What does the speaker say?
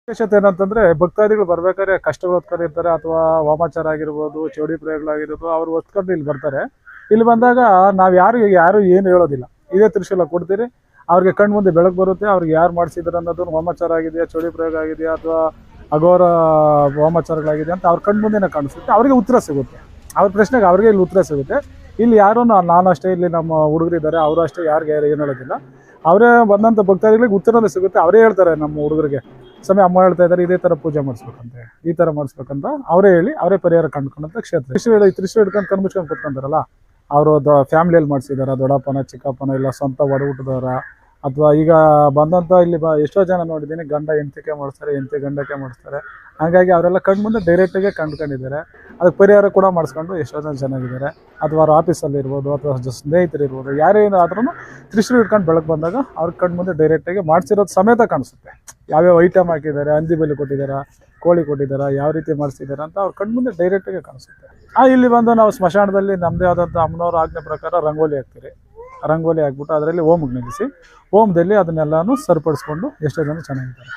ವಿಶೇಷತೆ ಏನಂತಂದ್ರೆ ಭಕ್ತಾದಿಗಳು ಬರ್ಬೇಕಾದ್ರೆ ಕಷ್ಟಗಳು ಹೊತ್ಕೊಂಡಿರ್ತಾರೆ ಅಥವಾ ವಾಮಾಚಾರ ಆಗಿರ್ಬೋದು, ಚೌಡಿ ಪ್ರಯೋಗಗಳಾಗಿರ್ಬೋದು, ಅವ್ರು ಹೊತ್ಕೊಂಡು ಇಲ್ಲಿ ಬರ್ತಾರೆ. ಇಲ್ಲಿ ಬಂದಾಗ ನಾವು ಯಾರು ಏನು ಹೇಳೋದಿಲ್ಲ. ಇದೇ ತ್ರಿಶೂಲ ಕೊಡ್ತೀರಿ, ಅವ್ರಿಗೆ ಕಣ್ಣು ಮುಂದೆ ಬೆಳಕು ಬರುತ್ತೆ. ಅವ್ರಿಗೆ ಯಾರು ಮಾಡಿಸಿದ್ರು ಅನ್ನೋದನ್ನು ವಾಮಾಚಾರ ಆಗಿದೆಯಾ, ಚೌಡಿ ಪ್ರಯೋಗ ಆಗಿದೆಯಾ ಅಥವಾ ಅಘೋರ ವಾಮಾಚಾರಗಳಾಗಿದೆಯಾ ಅಂತ ಅವ್ರ ಕಣ್ಣು ಮುಂದೆನೇ ಕಾಣಿಸುತ್ತೆ. ಅವ್ರಿಗೆ ಉತ್ತರ ಸಿಗುತ್ತೆ. ಅವ್ರ ಪ್ರಶ್ನೆಗೆ ಅವ್ರಿಗೆ ಇಲ್ಲಿ ಉತ್ತರ ಸಿಗುತ್ತೆ. ಇಲ್ಲಿ ಯಾರೂ ನಾನು ಅಷ್ಟೇ, ಇಲ್ಲಿ ನಮ್ಮ ಹುಡುಗರಿದ್ದಾರೆ, ಅವರು ಅಷ್ಟೇ, ಯಾರು ಏನು ಹೇಳೋದಿಲ್ಲ. ಅವರೇ ಬಂದಂಥ ಭಕ್ತಾದಿಗಳಿಗೆ ಉತ್ತರನೇ ಸಿಗುತ್ತೆ. ಅವರೇ ಹೇಳ್ತಾರೆ ನಮ್ಮ ಹುಡುಗರಿಗೆ, ಸಮಯ ಅಮ್ಮ ಹೇಳ್ತಾ ಇದ್ದಾರೆ ಇದೇ ಥರ ಪೂಜೆ ಮಾಡಿಸ್ಬೇಕಂತೆ, ಈ ಥರ ಮಾಡಿಸ್ಬೇಕಂತ ಅವರೇ ಹೇಳಿ ಅವರೇ ಪರಿಹಾರ ಕಂಡುಕೊಂಡಂಥ ಕ್ಷೇತ್ರ. ತ್ರಿಶೂಲ ಹಿಡ್ಕೊಂಡು ಕಣ್ಣು ಮುಚ್ಕೊಂಡು ಕೂತ್ಕೊಂತಾರಲ್ಲ, ಅವರು ಫ್ಯಾಮಿಲಿಯಲ್ಲಿ ಮಾಡಿಸಿದಾರ, ದೊಡ್ಡಪ್ಪನ ಚಿಕ್ಕಪ್ಪನ ಇಲ್ಲ ಸ್ವಂತ ಒಡಹುಟ್ಟಿದವರ, ಅಥವಾ ಈಗ ಬಂದಂಥ ಇಲ್ಲಿ ಎಷ್ಟೋ ಜನ ನೋಡಿದ್ದೀನಿ ಗಂಡ ಹೆಂಡತಿಗೆ ಮಾಡಿಸ್ತಾರೆ, ಹೆಂಡತಿ ಗಂಡಕ್ಕೆ ಮಾಡಿಸ್ತಾರೆ. ಹಾಗಾಗಿ ಅವರೆಲ್ಲ ಕಣ್ಣು ಮುಂದೆ ಡೈರೆಕ್ಟಾಗೆ ಕಂಡುಕೊಂಡಿದ್ದಾರೆ. ಅದಕ್ಕೆ ಪರಿಹಾರ ಕೂಡ ಮಾಡಿಸ್ಕೊಂಡು ಎಷ್ಟೋ ಜನ ಚೆನ್ನಾಗಿದ್ದಾರೆ. ಅಥವಾ ಅವ್ರ ಆಫೀಸಲ್ಲಿ ಇರ್ಬೋದು ಅಥವಾ ಸ್ನೇಹಿತರು ಇರ್ಬೋದು, ಯಾರೇನಾದ್ರೂ ತ್ರಿಶೂಲ ಹಿಡ್ಕೊಂಡು ಬೆಳಕು ಬಂದಾಗ ಅವ್ರ ಕಣ್ಣು ಮುಂದೆ ಡೈರೆಕ್ಟಾಗಿ ಮಾಡಿಸಿರೋದು ಸಮೇತ ಕಾಣಿಸುತ್ತೆ. ಯಾವ್ಯಾವ ಐಟಮ್ ಹಾಕಿದ್ದಾರೆ, ಹಂದಿ ಬಲಿ ಕೊಟ್ಟಿದ್ದಾರೆ, ಕೋಳಿ ಕೊಟ್ಟಿದ್ದಾರೆ, ಯಾವ ರೀತಿ ಮಾಡಿಸಿದ್ದಾರೆ ಅಂತ ಅವ್ರ ಕಣ್ಣು ಮುಂದೆ ಡೈರೆಕ್ಟಾಗಿ ಕಾಣಿಸುತ್ತೆ. ಇಲ್ಲಿ ಬಂದು ನಾವು ಸ್ಮಶಾನದಲ್ಲಿ ನಮ್ಮದೇ ಆದಂಥ ಅಮ್ಮನವರ ಆಜ್ಞೆ ಪ್ರಕಾರ ರಂಗೋಲಿ ಹಾಕ್ತೀರಿ. ರಂಗೋಲಿ ಹಾಕ್ಬಿಟ್ಟು ಅದರಲ್ಲಿ ಓಮಿಗೆ ನಿಲ್ಲಿಸಿ, ಓಮದಲ್ಲಿ ಅದನ್ನೆಲ್ಲನೂ ಸರಿಪಡಿಸ್ಕೊಂಡು ಎಷ್ಟೋ ಜನ ಚೆನ್ನಾಗಿದ್ದಾರೆ.